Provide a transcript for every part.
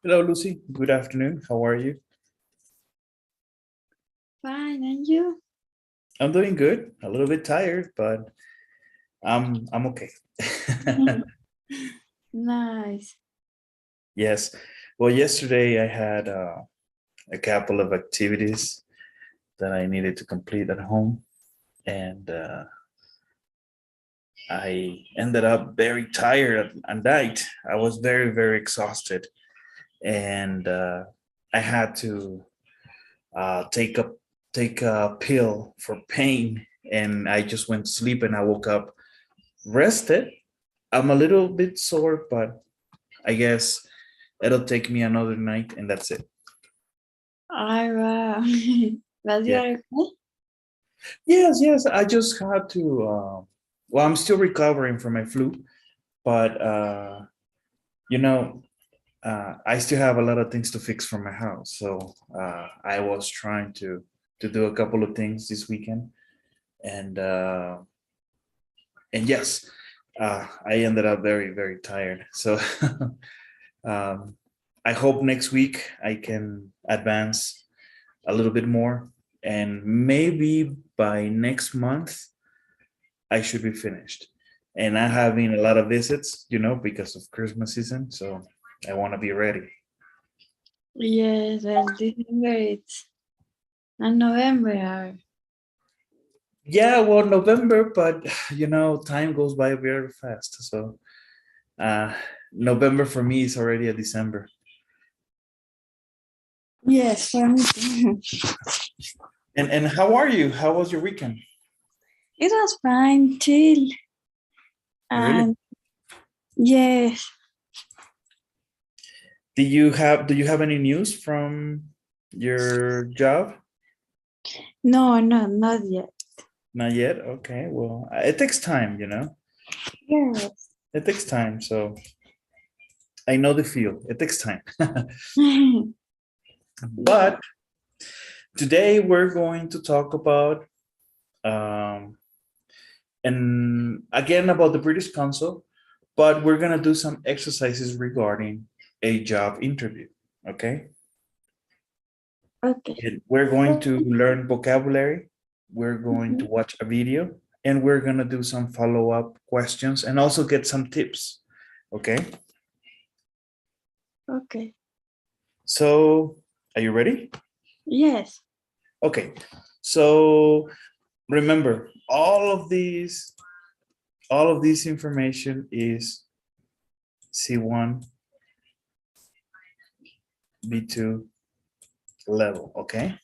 Hello, Lucy. Good afternoon. How are you? Fine, and you? I'm doing good. A little bit tired, but I'm okay. Nice. Yes. Well, yesterday I had a couple of activities that I needed to complete at home, and I ended up very tired at night. I was very exhausted, and I had to take a pill for pain, and I just went to sleep, and I woke up rested. I'm a little bit sore, but I guess it'll take me another night and that's it. I wow. But you Yeah. are okay? Yes. I just had to. Well, I'm still recovering from my flu, but you know, I still have a lot of things to fix for my house. So I was trying to do a couple of things this weekend, and yes, I ended up very tired. So um, I hope next week I can advance a little bit more, and maybe by next month I should be finished. And I'm having a lot of visits, because of Christmas season, so I want to be ready. Yes, well, December it's and November are. Yeah, well, November, but time goes by very fast. So uh November for me is already a December. Yes, for me too. And how are you? How was your weekend? It was fine, chill, Really? and yes, Do you have any news from your job? no, not yet. Not yet. Okay. Well, it takes time. Yes. It takes time. So I know the feel. It takes time. Yeah. But today we're going to talk about um, and again about the British Council, but we're gonna do some exercises regarding a job interview. Okay. Okay. And we're going to learn vocabulary. We're going to Mhm. watch a video, and we're gonna do some follow-up questions and also get some tips. Okay. Okay. So are you ready? Yes. Okay. So remember, all of this information is C1, B2 level. Okay.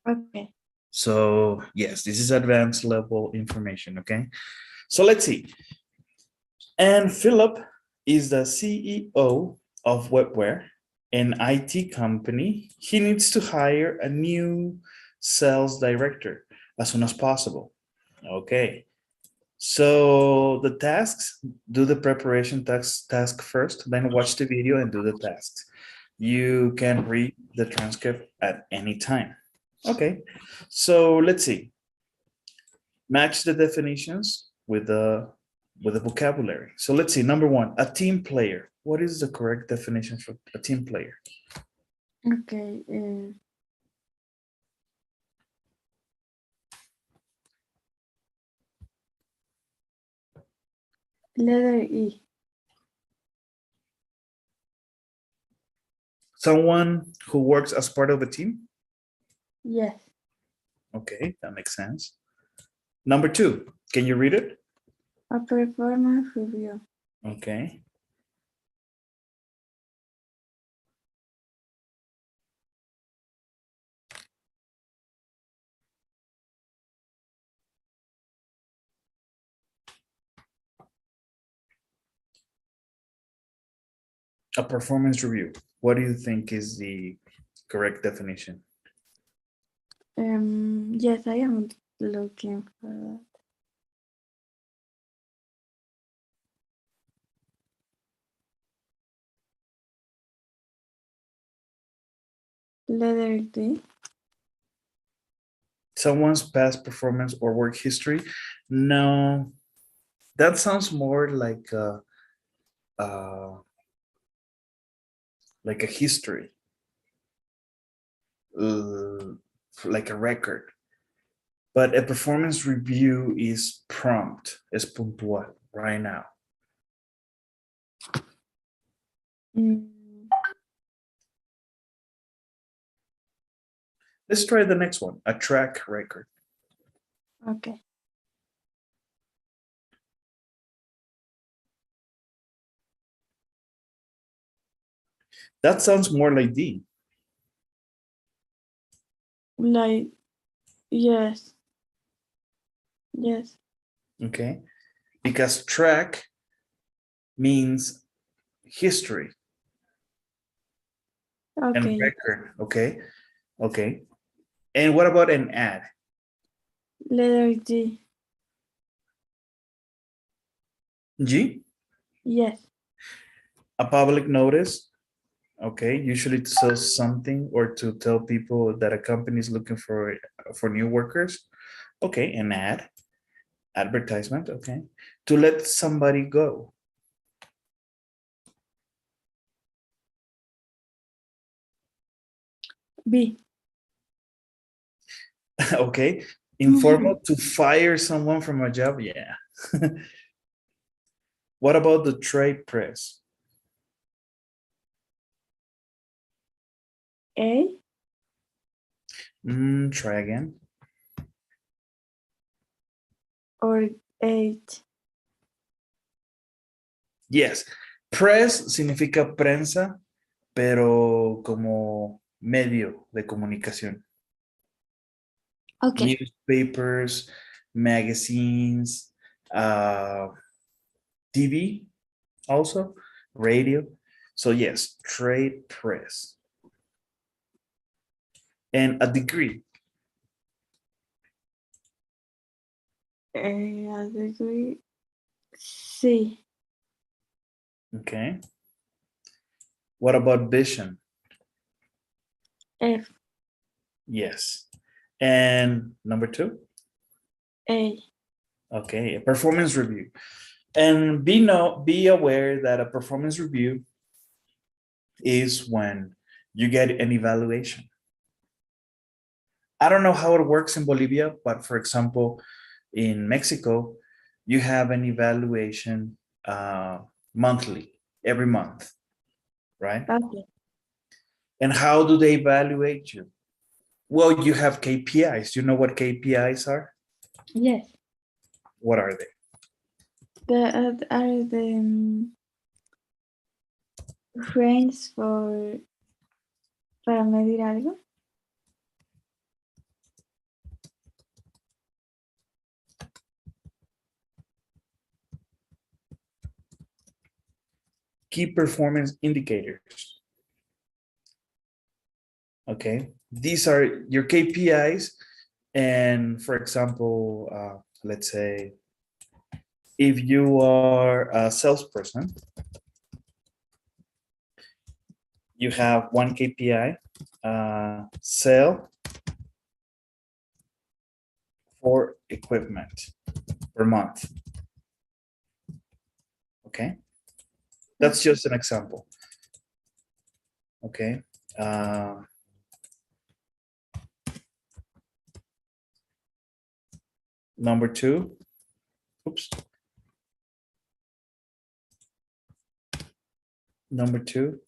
Okay. So yes, this is advanced level information. Okay. So let's see. And Philip is the CEO of Webware, an IT company. He needs to hire a new sales director as soon as possible. Okay. So the tasks, do the preparation task first, then watch the video and do the tasks. You can read the transcript at any time. Okay. So let's see. Match the definitions with the vocabulary. So let's see. Number one, a team player. What is the correct definition for a team player? Okay. Letter E. Someone who works as part of a team. Yes. Okay, that makes sense. Number two, can you read it? A performance review. Okay. A performance review. What do you think is the correct definition? Yes, I am looking for that. Letter D. Someone's past performance or work history? No, that sounds more like uh, like a history, like a record. But a performance review is prompt, es puntual, right now. Mm, Let's try the next one, a track record. okay. That sounds more like D. Like, yes. Yes. Okay, because track means history and Okay. record. Okay, okay. And what about an ad? Letter G. G, Yes. a public notice. Okay, usually to sell something or to tell people that a company is looking for new workers. Okay, an ad, advertisement. Okay, to let somebody go. B. Okay, informal, to fire someone from a job. Yeah. What about the trade press? A Try again. or 8. Yes, press significa prensa, pero como medio de comunicación. Okay. Newspapers, magazines, TV also, radio. So yes, trade press. And a degree. A degree. C. Okay. What about vision? F. Yes. And number 2? A. Okay, a performance review. And be aware that a performance review is when you get an evaluation. I don't know how it works in Bolivia, but for example, in Mexico, you have an evaluation monthly, every month, right? Okay. And how do they evaluate you? Well, you have KPIs. You know what KPIs are? Yes. What are they? The are the frames for para medir algo. Key performance indicators. Okay, these are your KPIs. And for example, let's say if you are a salesperson, you have one KPI, sell for equipment per month. Okay, that's just an example. Okay. Number 2. Oops. Number 2.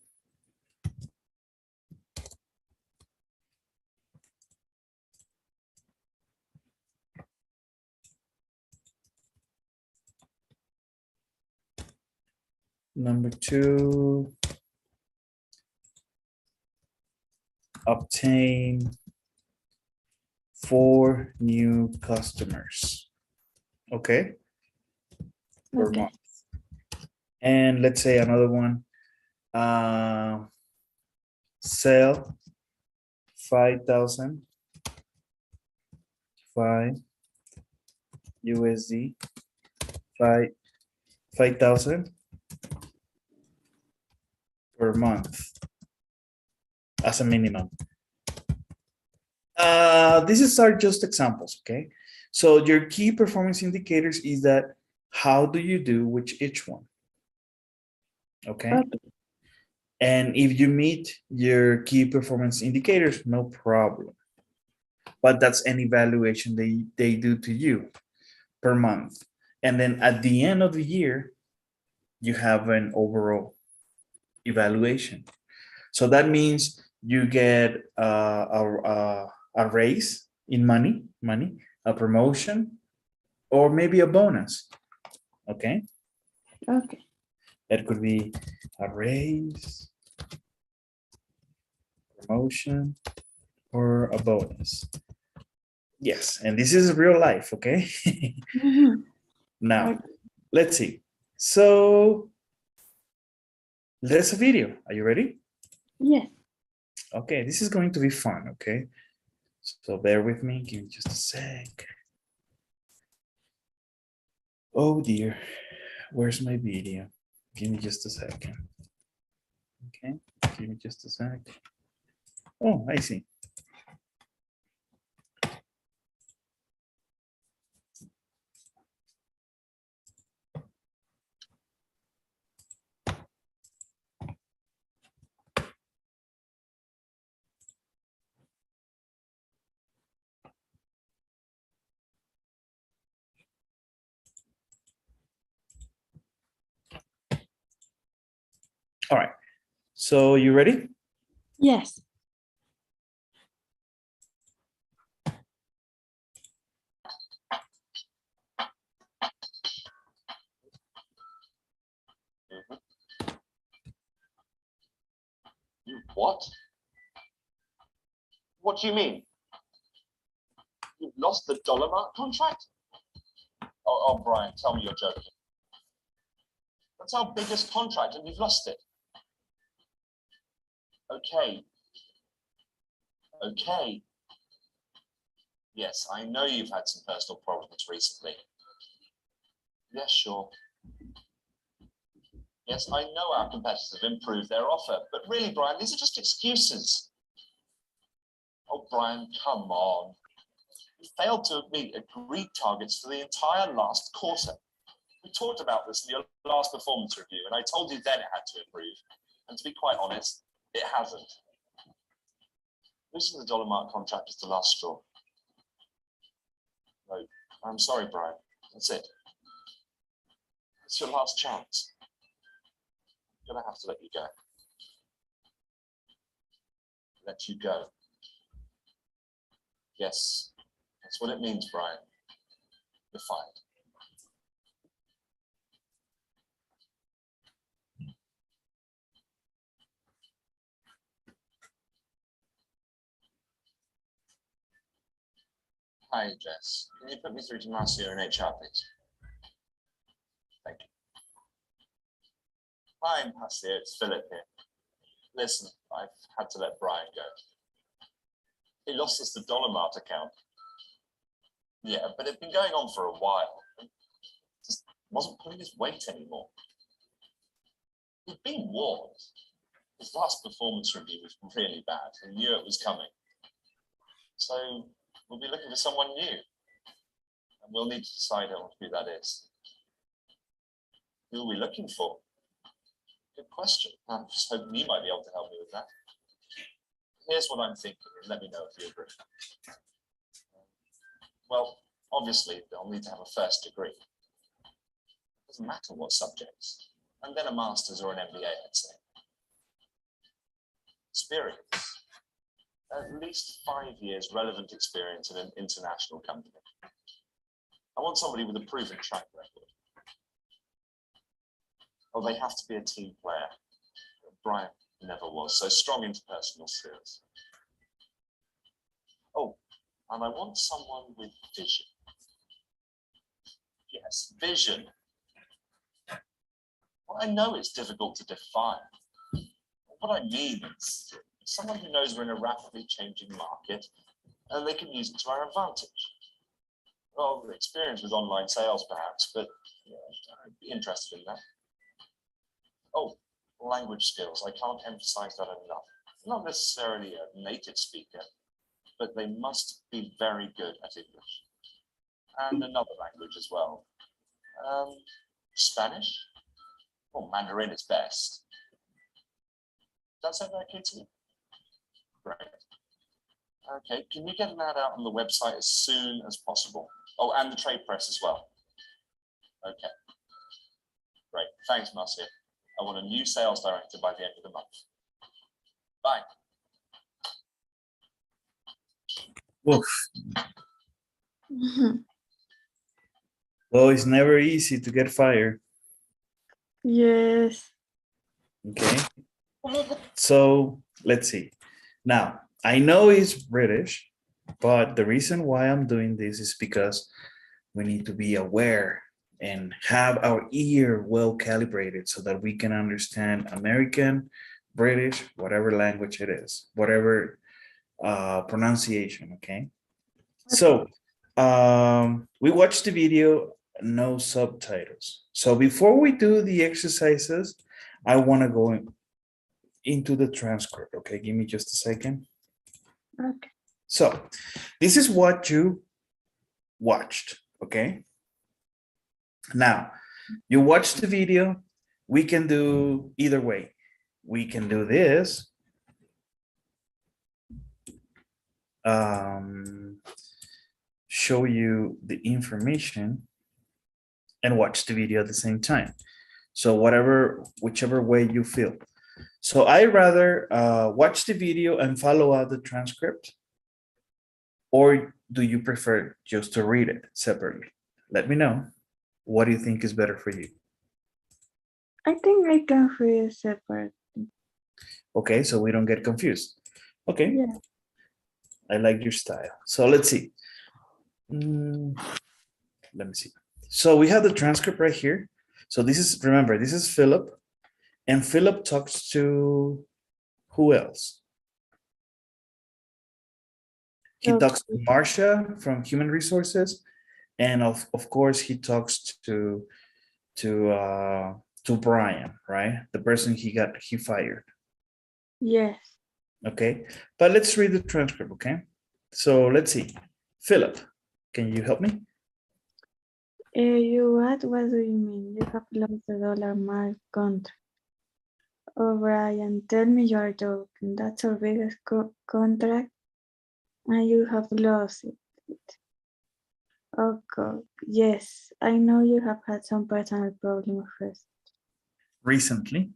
Number 2. Obtain 4 new customers. Okay. Per Okay. month. And let's say another one. Sell 5,000 USD, 5,000 per month as a minimum. Are just examples, okay? So your key performance indicators is that how do you do with each one? Okay. Okay. And if you meet your key performance indicators, no problem. But that's an evaluation they do to you per month. And then at the end of the year, you have an overall evaluation. So that means you get a raise in money, a promotion, or maybe a bonus. Okay. Okay. That could be a raise, promotion, or a bonus. Yes, and this is real life, okay? Now, Okay. let's see. So, there's a video. Are you ready? Yes. Okay, this is going to be fun, okay? So bear with me, give me just a sec. Oh dear, where's my video? Give me just a second. Okay, give me just a sec. Oh, I see. All right, so you ready? Yes. You what? What do you mean? You've lost the dollar mark contract? Oh, Brian, tell me you're joking. That's our biggest contract and you've lost it. Okay. Okay. Yes, I know you've had some personal problems recently. Yes, sure. Yes, I know our competitors have improved their offer, but really, Brian, these are just excuses. Oh, Brian, come on. You failed to meet agreed targets for the entire last quarter. We talked about this in your last performance review, and I told you then it had to improve. And to be quite honest, it hasn't. Losing the dollar mark contract is the last straw. No, I'm sorry, Brian. That's it. It's your last chance. I'm gonna have to let you go. Let you go. Yes, that's what it means, Brian. You're fired. Hi, Jess. Can you put me through to Marcia in HR, please? Thank you. Hi, Marcia. It's Philip here. Listen, I've had to let Brian go. He lost us the dollar mart account. Yeah, but it'd been going on for a while. It just wasn't pulling his weight anymore. He'd been warned. His last performance review was really bad. He knew it was coming. So we'll be looking for someone new. And we'll need to decide on who that is. Who are we looking for? Good question. I'm just hoping you might be able to help me with that. Here's what I'm thinking, and let me know if you agree. Well, obviously, they'll need to have a first degree. It doesn't matter what subjects. And then a master's or an MBA, I'd say. Experience. At least 5 years relevant experience in an international company. I want somebody with a proven track record. Oh, they have to be a team player. Brian never was, so strong interpersonal skills. Oh, and I want someone with vision. Yes, vision. Well, I know it's difficult to define. What I mean is someone who knows we're in a rapidly changing market and they can use it to our advantage. Well, experience with online sales perhaps, but yeah, I'd be interested in that. Oh, language skills. I can't emphasize that enough. Not necessarily a native speaker, but they must be very good at English. And another language as well. Spanish? Well, Mandarin is best. That sound okay to you? Great. Okay, can you get an ad out on the website as soon as possible? Oh, and the trade press as well. Okay. Great. Thanks, Marcia. I want a new sales director by the end of the month. Bye. Woof. Mhm. Well, it's never easy to get fired. Yes. Okay. So let's see. Now, I know he's British, but the reason why I'm doing this is because we need to be aware and have our ear well calibrated so that we can understand American, British, whatever language it is, whatever pronunciation, okay? So we watched the video, no subtitles. So before we do the exercises, I want to go into the transcript, okay? Give me just a second. Okay. So this is what you watched, okay? Now, you watch the video, we can do either way. We can do this. Show you the information and watch the video at the same time. So whichever way you feel. So I rather watch the video and follow out the transcript, or do you prefer just to read it separately? Let me know. What do you think is better for you? I think I can read it separate. Okay, so we don't get confused. Okay, Yeah. I like your style. So let's see. Let me see. So we have the transcript right here. So this is, remember, this is Philip, and Philip talks to who else? He talks to Marcia from Human Resources, and of course he talks to Brian, right? The person he fired. Yes. Okay, but let's read the transcript, okay? So let's see. Philip, can you help me? What do you mean? You have lost the dollar mark contract. Oh, Brian, tell me you are joking. That's our biggest contract, and you have lost it. Oh, God. Yes, I know you have had some personal problems Recently.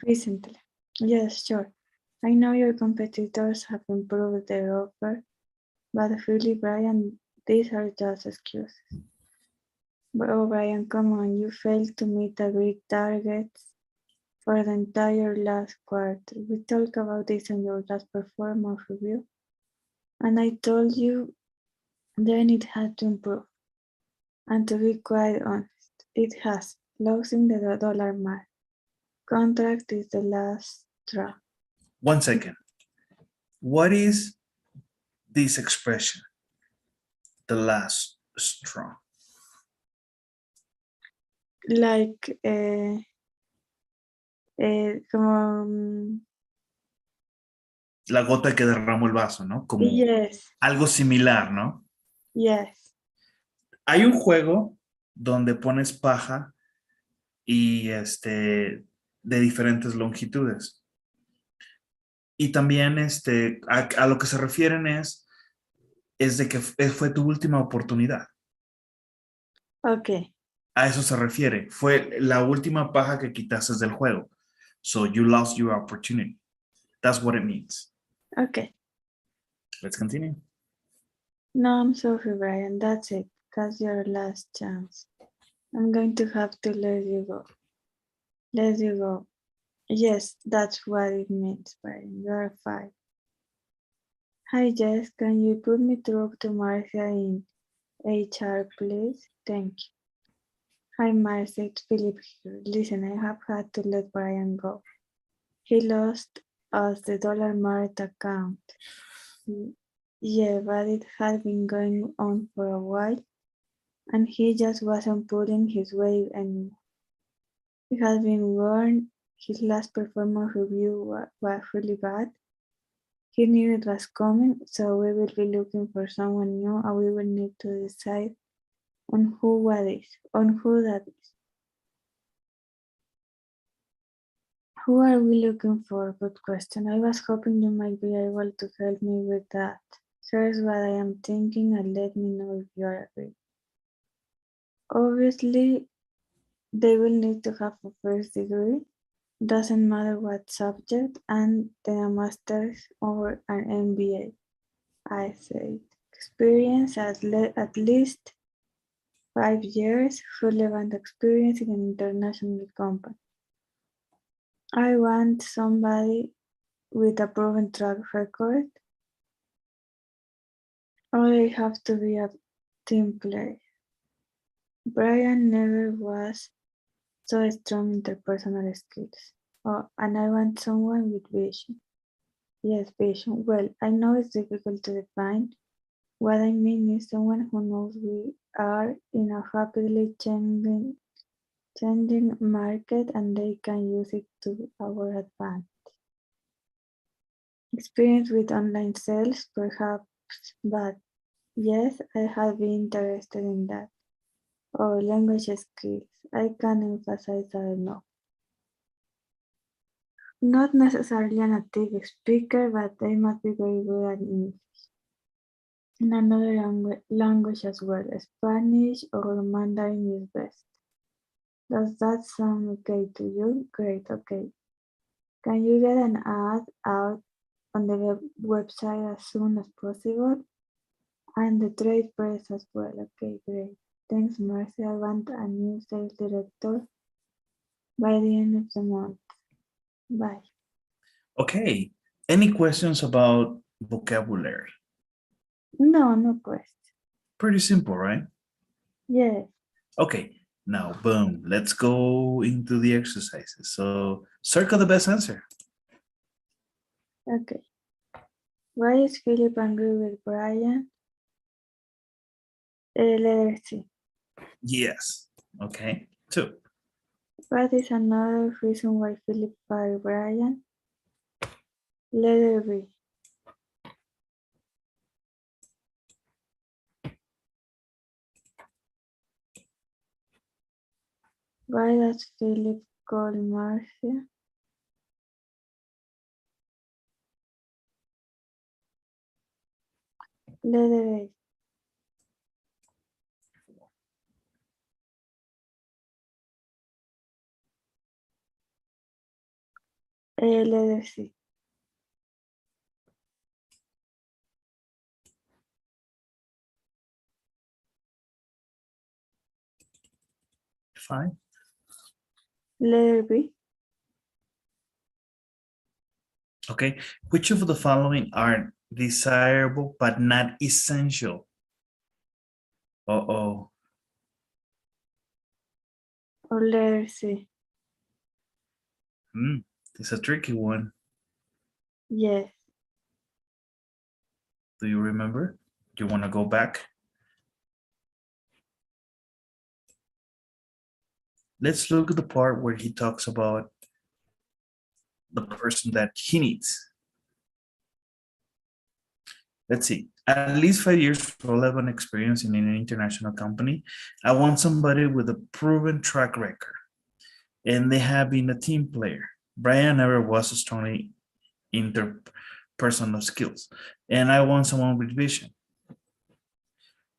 recently. Yes, sure. I know your competitors have improved their offer, but really, Brian, these are just excuses. But oh, Brian, come on, you failed to meet agreed targets for the entire last quarter. We talked about this in your last performance review, and I told you then it had to improve. And to be quite honest, it has. Losing the dollar mark contract is the last straw. 1 second. What is this expression? The last straw. Like, como, La gota que derramó el vaso, ¿no? Como yes, algo similar, ¿no? yes. Hay un juego donde pones paja y de diferentes longitudes. Y también a lo que se refieren es de que fue tu última oportunidad. Okay, A eso se refiere. Fue la última paja que quitaste del juego. So you lost your opportunity. That's what it means. okay. Let's continue. No, I'm sorry, Brian. That's it. That's your last chance. I'm going to have to let you go. Let you go. Yes, that's what it means, Brian. You're fine. Hi, Jess. Can you put me through to Marcia in HR, please? Thank you. Hi, Marcia. It's Philip here. Listen, I have had to let Brian go. He lost us the dollar mart account. Yeah, but it had been going on for a while, and he just wasn't pulling his weight anymore. He had been warned his last performance review was really bad. He knew it was coming, so we will be looking for someone new, and we will need to decide on who that is. Who are we looking for? Good question. I was hoping you might be able to help me with that. Here's what I am thinking and let me know if you are agree. Obviously, they will need to have a first degree, doesn't matter what subject, and then a master's or an MBA. I said, experience at least 5 years, relevant experience in an international company. I want somebody with a proven track record, or they have to be a team player. Brian never was so strong interpersonal skills. Oh, and I want someone with vision. Yes, vision. Well, I know it's difficult to define. What I mean is someone who knows we are in a rapidly changing market and they can use it to our advantage. Experience with online sales, perhaps, but yes, I have been interested in that. Or language skills. I can emphasize that enough. Not necessarily a native speaker, but they must be very good at English. In another language as well, Spanish or Mandarin is best. Does that sound okay to you? Great, okay. Can you get an ad out on the website as soon as possible? And the trade press as well. Okay, great. Thanks, Marcy. I want a new sales director by the end of the month. Bye. Okay. Any questions about vocabulary? No, no question. Pretty simple, right? Yes. Okay. Now, boom. Let's go into the exercises. So circle the best answer. Okay. Why is Philip angry with Brian? Letter C. Yes. Okay. 2. What is another reason why Philip fired Brian? Letter B. Why does Philip call Marcia? Letter A. Letter C. Fine. Letter B. Okay. Which of the following are desirable but not essential? Uh-oh. Or letter C. It's a tricky one. Yes. Do you remember? Do you want to go back? Let's look at the part where he talks about the person that he needs. Let's see. At least 5 years relevant experience in an international company. I want somebody with a proven track record. And they have been a team player. Brian never was strongly interpersonal skills. And I want someone with vision.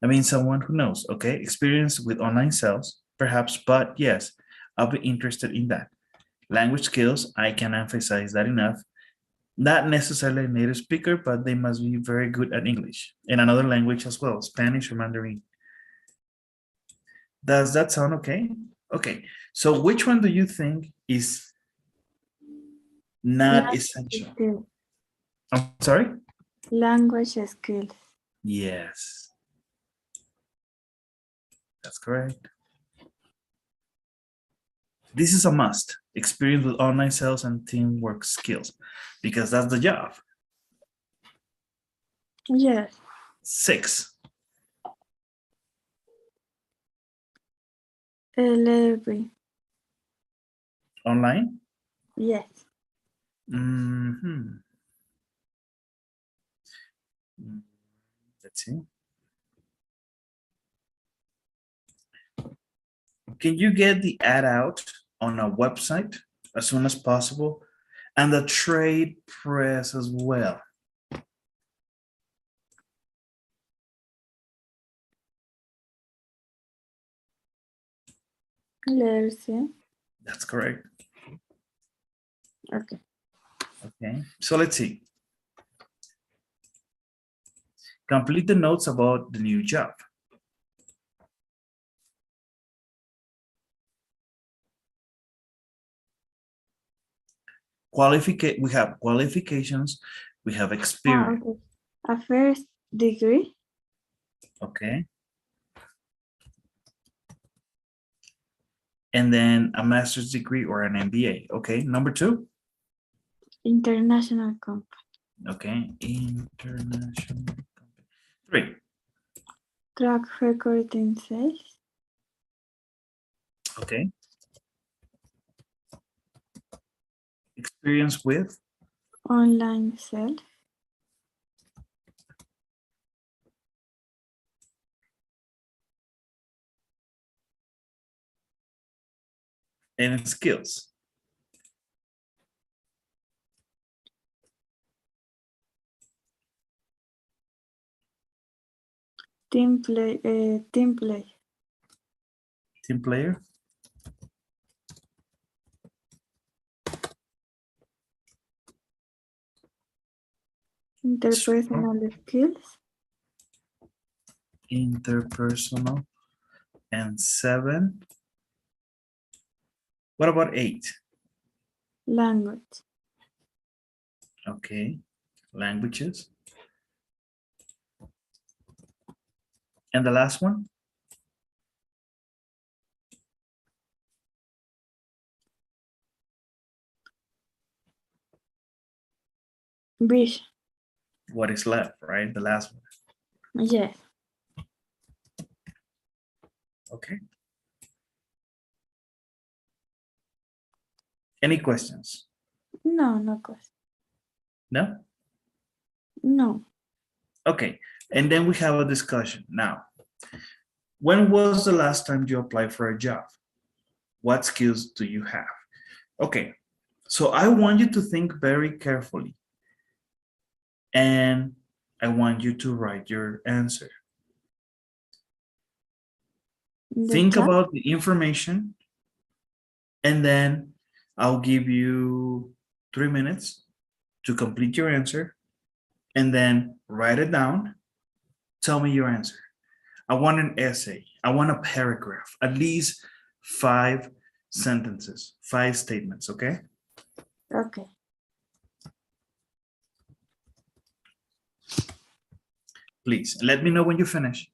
I mean, someone who knows, okay? Experience with online sales, perhaps, but yes, I'll be interested in that. Language skills, I can emphasize that enough. Not necessarily a native speaker, but they must be very good at English and another language as well, Spanish or Mandarin. Does that sound okay? Okay, so which one do you think is not essential? Skill. I'm sorry? Language skills. Yes. That's correct. This is a must. Experience with online sales and teamwork skills, because that's the job. Yes. 6. Letter B. Online? Yes. Let's see. Can you get the ad out on a website as soon as possible, and the trade press as well. Letter C. That's correct. Okay. Okay, so let's see. Complete the notes about the new job. We have qualifications, we have experience. Okay. A first degree, Okay. And then a master's degree or an MBA. Okay, number 2. international company, Okay, international. 3. track record in sales, Okay. Experience with. online sales, And skills. team play, team play, Team player. interpersonal skills, Interpersonal. And 7. What about 8? language, Okay, languages. And the last one? vision. What is left, right? The last one. Yes. Okay. Any questions? No, no question. No? No. Okay. And then we have a discussion. Now, when was the last time you applied for a job? What skills do you have? Okay. So I want you to think very carefully. And I want you to write your answer. The Think chat? about the information, and then I'll give you 3 minutes to complete your answer, and then write it down. Tell me your answer. I want an essay. I want a paragraph, at least 5 sentences, 5 statements, okay? Okay. Please let me know when you finish.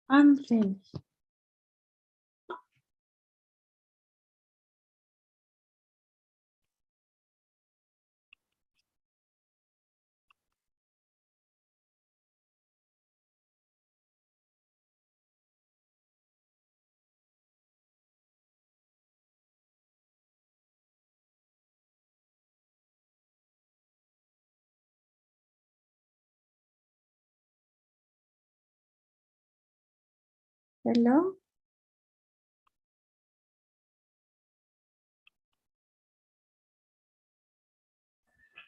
I'm finished. Hello?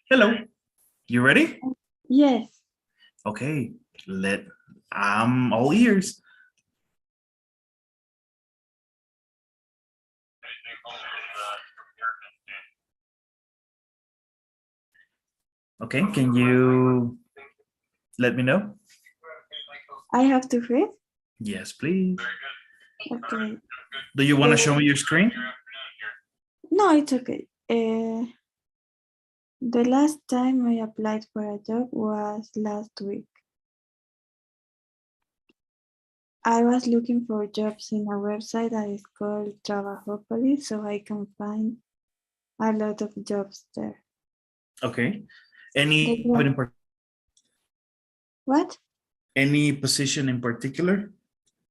Hello, you ready? Yes. Okay, I'm all ears. Okay, can you let me know? I have to read? Yes, please. Okay. Do you want to show me your screen? No, it's okay. The last time I applied for a job was last week. I was looking for jobs in a website that is called Trabajopolis, so I can find a lot of jobs there. Okay. The What? Any position in particular?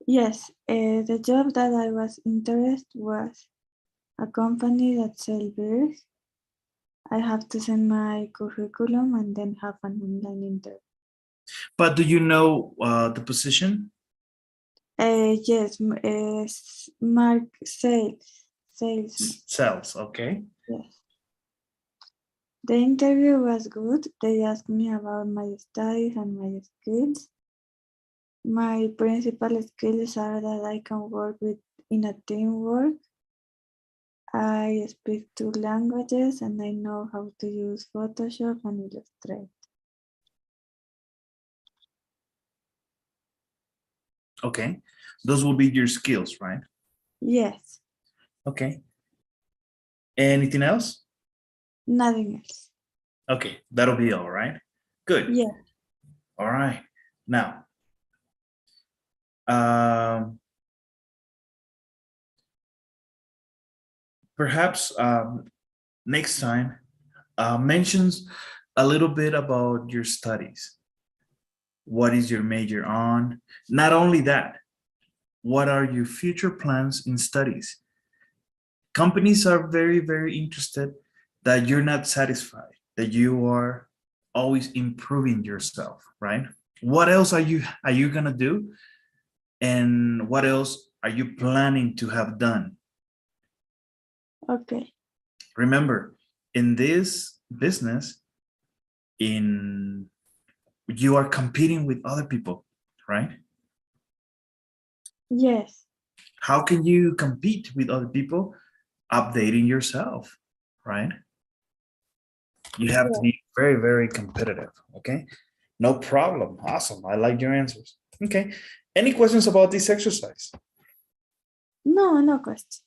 Yes, the job that I was interested was a company that sells beers. I have to send my curriculum and then have an online interview. But do you know the position? Yes, mark salesman. Sales, okay. Yes. The interview was good. They asked me about my studies and my skills. My principal skills are that I can work in a teamwork. I speak two languages and I know how to use Photoshop and Illustrator. Okay. Those will be your skills, right? Yes, Okay. Anything else? nothing else. Okay, that'll be all right. Good. Yeah. All right. Now, um, perhaps next time mentions a little bit about your studies. What is your major on? Not only that, what are your future plans in studies? Companies are very, very interested that you're not satisfied, that you are always improving yourself, right? What else are you gonna do? And what else are you planning to have done? Okay. Remember, in this business, in you are competing with other people, right? Yes. How can you compete with other people? Updating yourself, right? You have to Yeah. be very, very competitive, okay? No problem. Awesome. I like your answers. Okay. Any questions about this exercise? No, no question.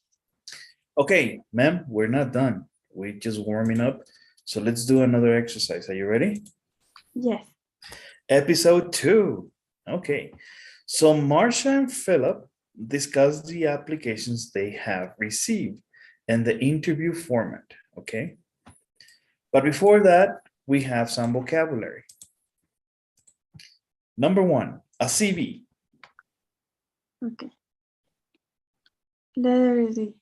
Okay, ma'am, we're not done. We're just warming up. So let's do another exercise. Are you ready? Yes. Episode 2. Okay. So Marsha and Philip discuss the applications they have received and the interview format. Okay. But before that, we have some vocabulary. Number 1, a CV. Okay. Letter D.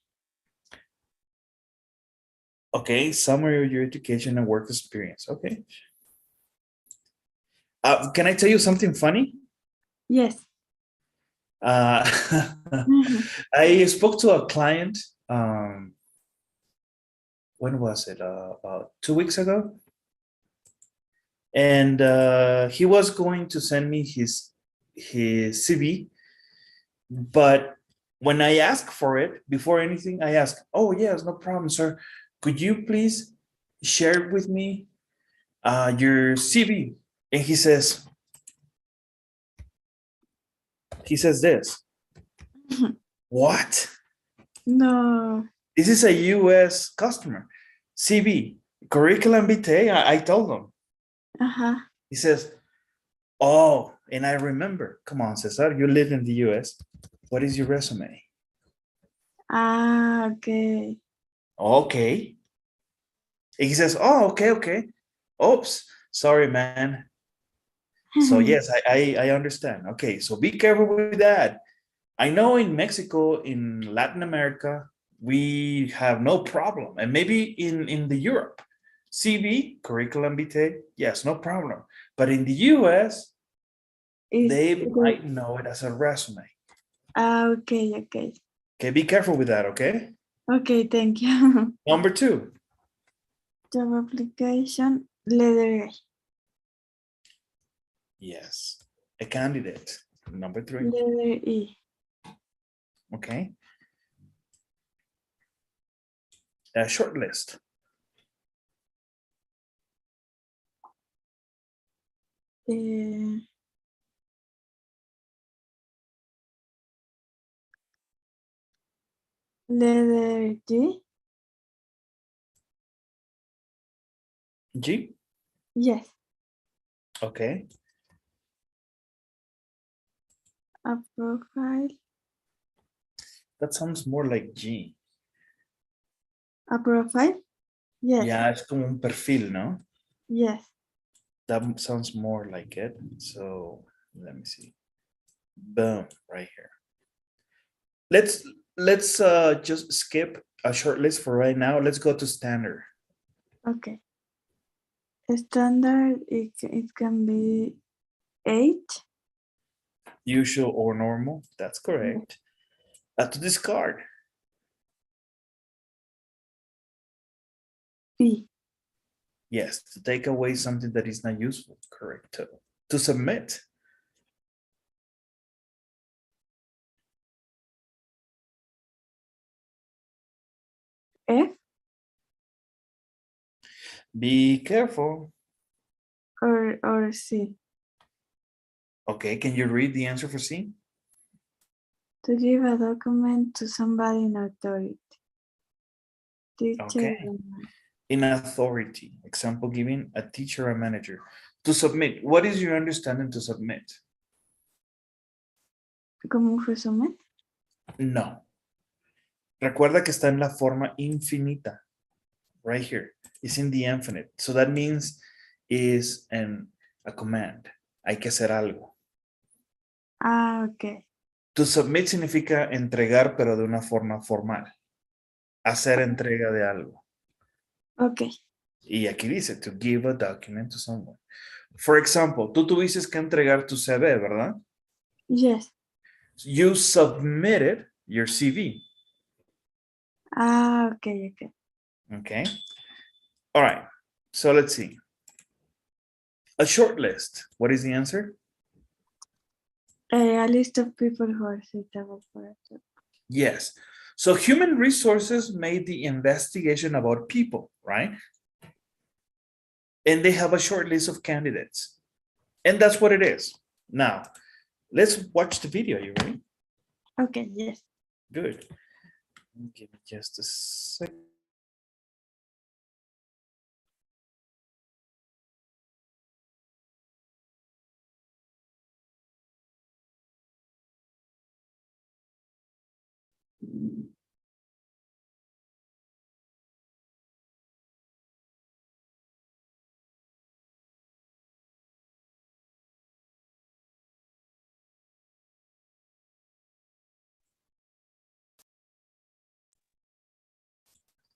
Okay, summary of your education and work experience. Okay. Can I tell you something funny? Yes. Uh, Mhm. I spoke to a client. When was it? About 2 weeks ago. And he was going to send me his CV, but when I asked for it, before anything, I asked, "Oh yes, no problem, sir. Could you please share with me your CV?" And he says this. What? No. This is a U.S. customer. CV, curriculum vitae. I told him. Uh-huh. He says, Oh, and I remember. Come on, Cesar, you live in the US. What is your resume? Ah, okay. Okay. He says, oh, okay, okay. Oops, sorry, man. So yes, I understand. Okay, so be careful with that. I know in Mexico, in Latin America, we have no problem. And maybe in the Europe, CV, curriculum vitae, yes, no problem. But in the US, they might know it as a resume. Okay, okay. Okay, be careful with that, okay? Okay, thank you. Number 2. Job application, letter A. Yes, a candidate. Number 3. Letter E. Okay. A short list. Letter G. G. Yes. Okay. A profile. That sounds more like G. A profile. Yes. Yeah, es como un perfil, ¿no? Yes. That sounds more like it. So let me see. Boom, right here. Let's just skip a short list for right now. Let's go to standard. Okay. Standard, it can be 8. Usual or normal. That's correct. To discard. B. Yes, to take away something that is not useful. Correct. To submit. F Be careful. or C. Okay, can you read the answer for C? To give a document to somebody in authority. Teacher. Okay. In authority, example giving a teacher or manager. To submit, what is your understanding to submit? ¿Como un resumen? No. Recuerda que está en la forma infinita. Right here. It's in the infinite. So that means is a command. Hay que hacer algo. Ah, ok. To submit significa entregar, pero de una forma formal. Hacer entrega de algo. Ok. Y aquí dice, to give a document to someone. For example, tú tuviste que entregar tu CV, ¿verdad? Yes. You submitted your CV. Ah, ok, ok. Okay. All right. So let's see. A short list. What is the answer? A list of people who are suitable for a job. Yes. So human resources made the investigation about people, right? And they have a short list of candidates. And that's what it is. Now, let's watch the video. You ready? Okay, yes. Good. Give me just a sec.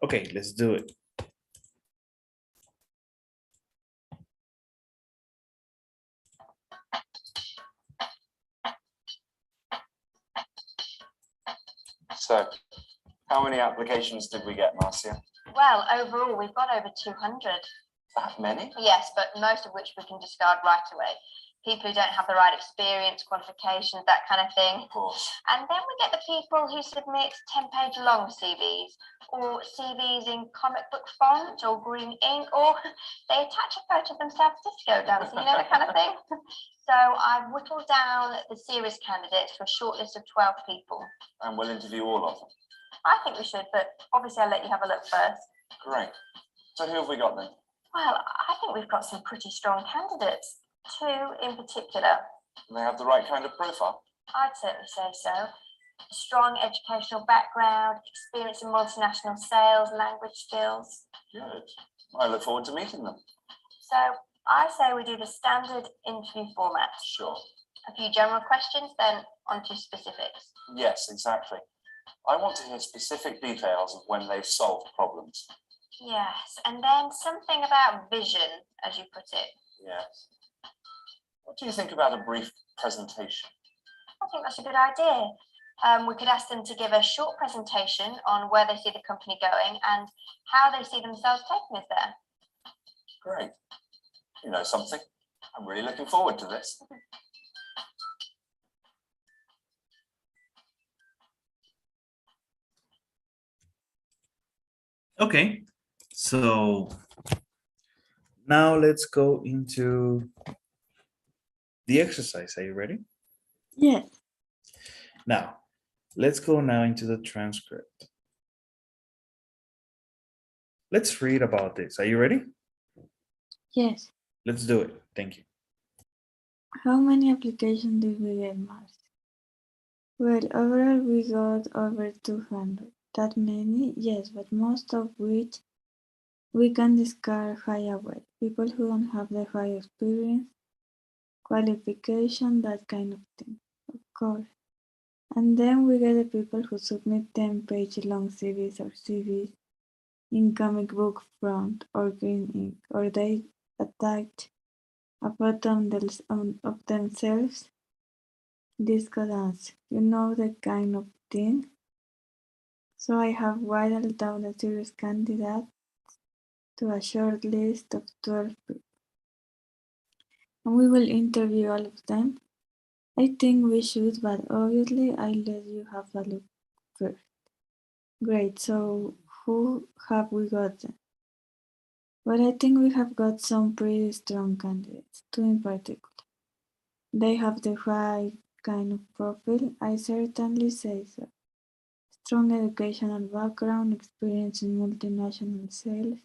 Okay, let's do it. So, how many applications did we get, Marcia? Well, overall, we've got over 200. That many? Yes, but most of which we can discard right away. People who don't have the right experience, qualifications, that kind of thing. Of course. And then we get the people who submit 10-page long CVs, or CVs in comic book font or green ink, or they attach a photo of themselves disco dancing, you know, that kind of thing. So I've whittled down the serious candidates to a short list of 12 people. And we'll interview all of them. I think we should, but obviously I'll let you have a look first. Great. So who have we got then? Well, I think we've got some pretty strong candidates. Two in particular. They have the right kind of profile. I'd certainly say so. A strong educational background, experience in multinational sales, language skills. Good. I look forward to meeting them. So I say we do the standard interview format. Sure. A few general questions, then on to specifics. Yes, exactly. I want to hear specific details of when they've solved problems. Yes, and then something about vision, as you put it. Yes. What do you think about a brief presentation? I think that's a good idea. We could ask them to give a short presentation on where they see the company going and how they see themselves taking us there. Great. You know something? I'm really looking forward to this. Okay, so now let's go into the exercise. Are you ready? Yes. Now, let's go now into the transcript. Let's read about this. Are you ready? Yes. Let's do it. Thank you. How many applications did we get, Mars? Well, overall we got over 200. That many? Yes, but most of which we can discard right away. People who don't have the right experience, qualification, that kind of thing, of course. And then we get the people who submit 10-page long CVs or CVs in comic book font or green ink, or they attach a photo of themselves. Disco dance, you know the kind of thing. So I have whittled down a serious candidate to a short list of 12 people. And we will interview all of them. I think we should, but obviously I'll let you have a look first. Great, so who have we got then? Well, I think we have got some pretty strong candidates, two in particular. They have the right kind of profile, I certainly say so. Strong educational background, experience in multinational sales,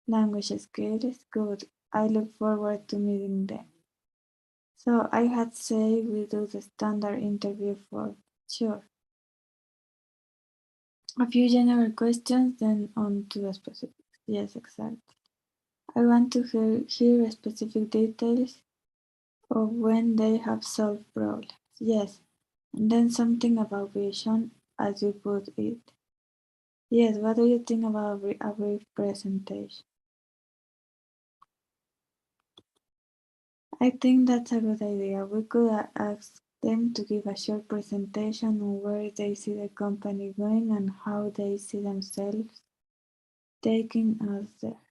language skills, good. I look forward to meeting them. So I had say we do the standard interview for sure. A few general questions, then on to the specifics. Yes, exactly. I want to hear specific details of when they have solved problems. Yes, and then something about vision, as you put it. Yes, what do you think about a brief presentation? I think that's a good idea. We could ask them to give a short presentation on where they see the company going and how they see themselves taking us there.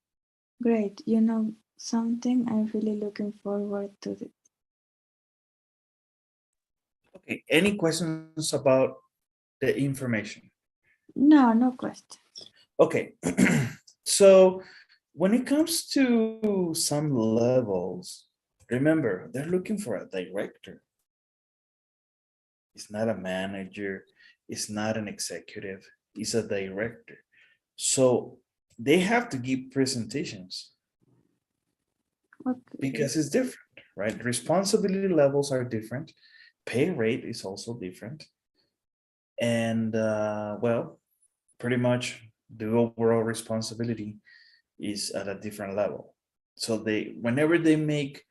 Great, you know something? I'm really looking forward to this. Okay, any questions about the information? No, no question. Okay, so when it comes to some levels, remember, they're looking for a director. It's not a manager, it's not an executive, it's a director. So they have to give presentations Okay. because it's different, right? Responsibility levels are different. Pay rate is also different. And well, pretty much the overall responsibility is at a different level. So whenever they make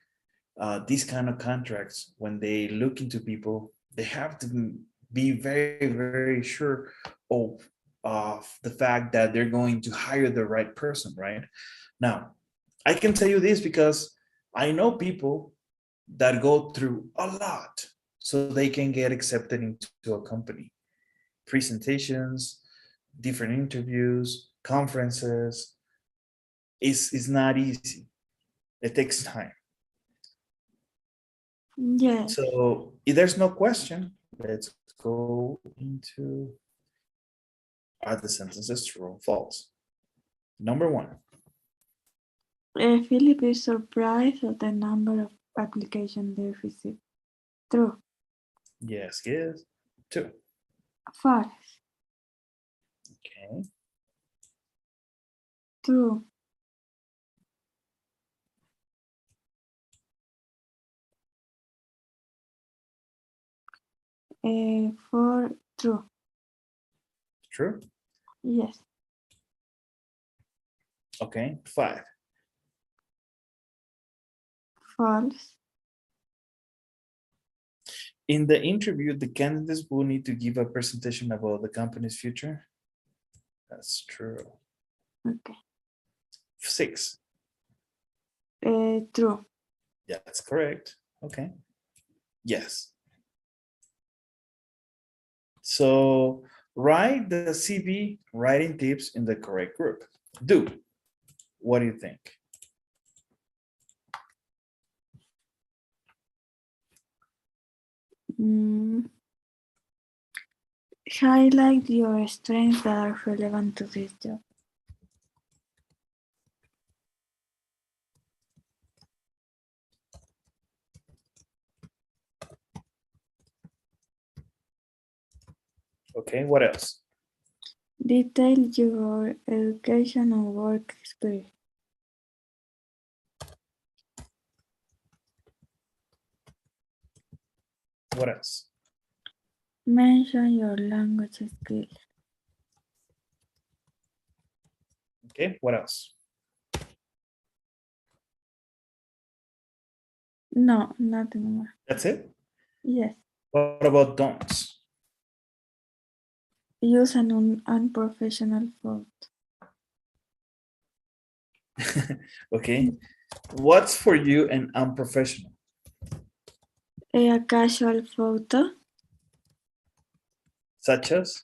these kind of contracts, when they look into people, they have to be very, very sure of the fact that they're going to hire the right person, right? Now, I can tell you this because I know people that go through a lot so they can get accepted into a company. Presentations, different interviews, conferences. It's not easy. It takes time. Yes. So if there's no question, let's go into are the sentences true or false? Number one. Philip is surprised at the number of applications they received. True. Yes, yes. Two. False. Okay. True. 4 true. True. Yes. Okay. 5. False. In the interview, the candidates will need to give a presentation about the company's future. That's true. Okay. 6. True. Yeah, that's correct. Okay. Yes. So write the CV writing tips in the correct group. Do. What do you think? Mm. Highlight your strengths that are relevant to this job. Okay, what else? Detail your education and work experience. What else? Mention your language skills. Okay, what else? No, nothing more. That's it? Yes. What about don'ts? Use an unprofessional photo. Okay. What's for you an unprofessional? A casual photo. Such as?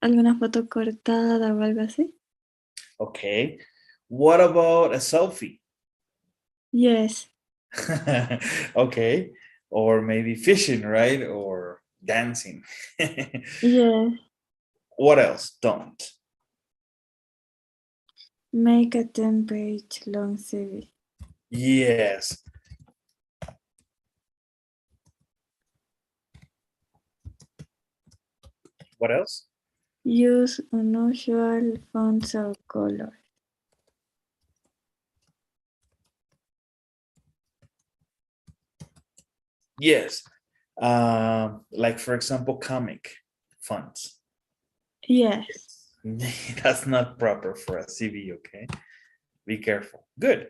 Alguna foto cortada o algo así. Okay. What about a selfie? Yes. Okay. Or maybe fishing, right? Or dancing. Yes. What else? Don't. Make a 10-page long CV. Yes. What else? Use unusual fonts or colors. Yes. Like for example, comic fonts. Yes. That's not proper for a CV, okay? Be careful. Good.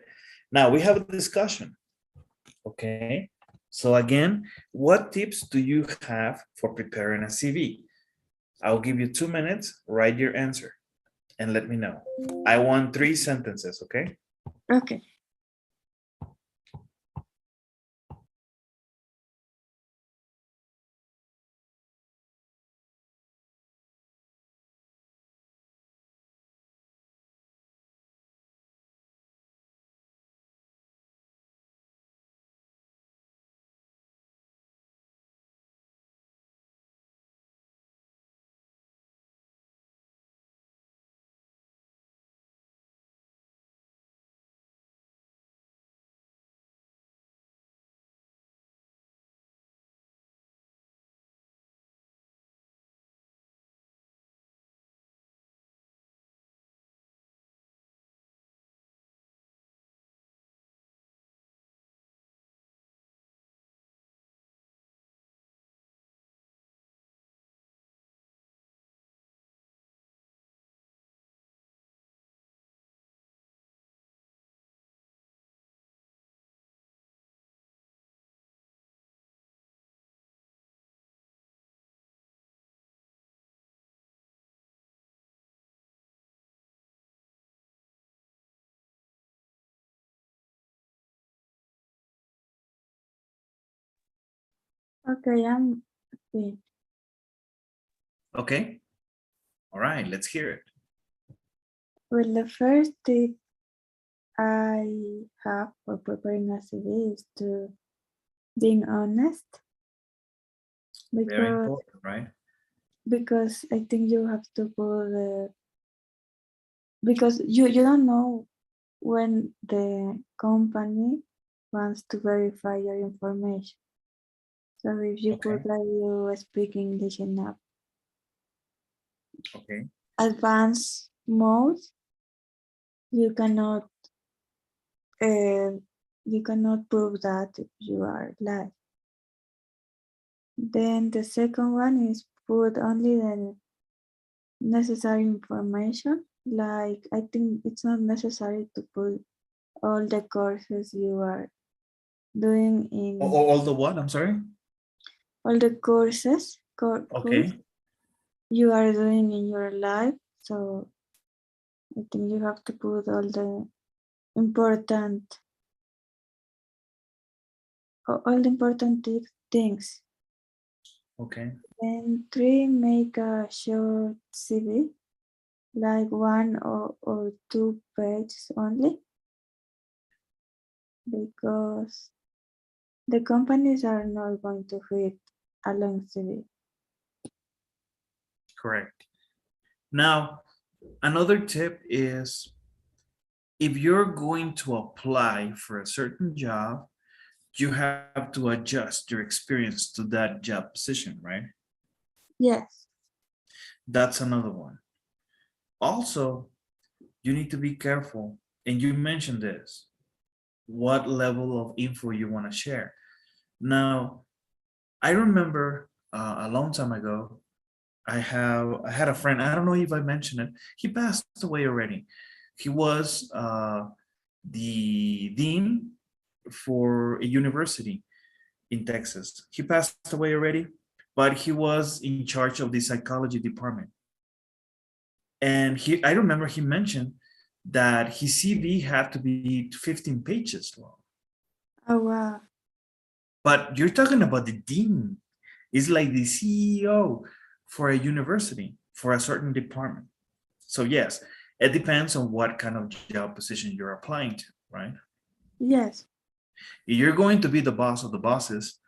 Now we have a discussion. Okay. So again, what tips do you have for preparing a CV? I'll give you 2 minutes, write your answer, and let me know. I want 3 sentences, okay? Okay. Okay, I'm finished. Okay. All right, let's hear it. Well, the first tip I have for preparing a CV is to being honest. Very Because important, right? because I think you have to put the because you don't know when the company wants to verify your information. So if you Okay. put that you speak English enough, Okay. advanced mode, you cannot uh, you cannot prove that if you are lying. Then the second one is put only the necessary information. Like, I think it's not necessary to put all the courses you are doing in All the what? I'm sorry. all the courses Okay. you are doing in your life. So I think you have to put all the important things. Okay. And 3, make a short CV, like 1 or 2 pages only, because the companies are not going to read a long CV. Correct. Now, another tip is if you're going to apply for a certain job, you have to adjust your experience to that job position, right? Yes, That's another one. Also, you need to be careful, and you mentioned this, what level of info you want to share. Now, I remember a long time ago, I had a friend, I don't know if I mentioned it, he passed away already. He was the dean for a university in Texas. He passed away already, but he was in charge of the psychology department. And I remember he mentioned that his CV had to be 15 pages long. oh wow, But you're talking about the dean. It's like the CEO for a university, for a certain department. So yes, it depends on what kind of job position you're applying to, right? yes, If you're going to be the boss of the bosses,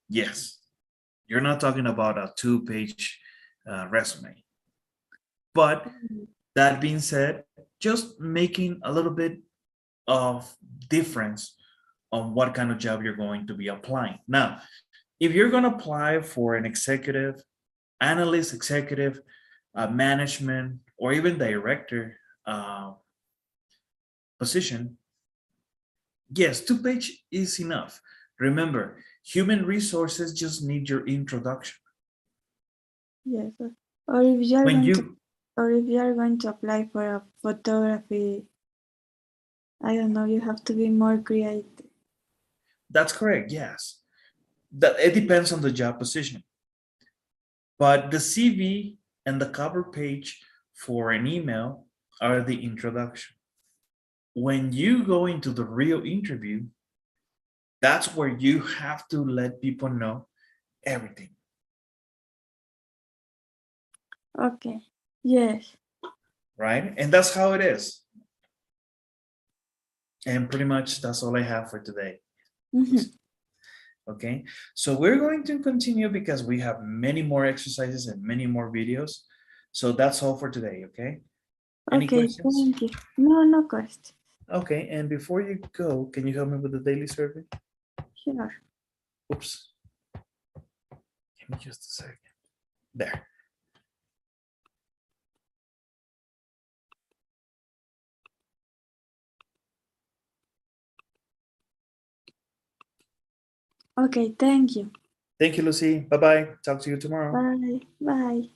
yes, you're not talking about a 2-page resume. But that being said, just making a little bit of difference on what kind of job you're going to be applying. Now, if you're going to apply for an executive, analyst, executive, management, or even director position, yes, 2-page is enough. Remember, human resources just need your introduction. yes. Or if you are When going to, you, or if you are going to apply for a photography, I don't know, you have to be more creative. that's correct, yes. That it depends on the job position. But the CV and the cover page for an email are the introduction. When you go into the real interview, that's where you have to let people know everything. Okay, yes. Right? And that's how it is. And pretty much that's all I have for today. Mhm. Okay, so we're going to continue because we have many more exercises and many more videos. So that's all for today, okay? Any Okay, questions? thank you. No, no question. Okay, and before you go, can you help me with the daily survey? Sure. Oops. Give me just a second. There. Okay, thank you. Thank you, Lucy. Bye-bye. Talk to you tomorrow. Bye. Bye.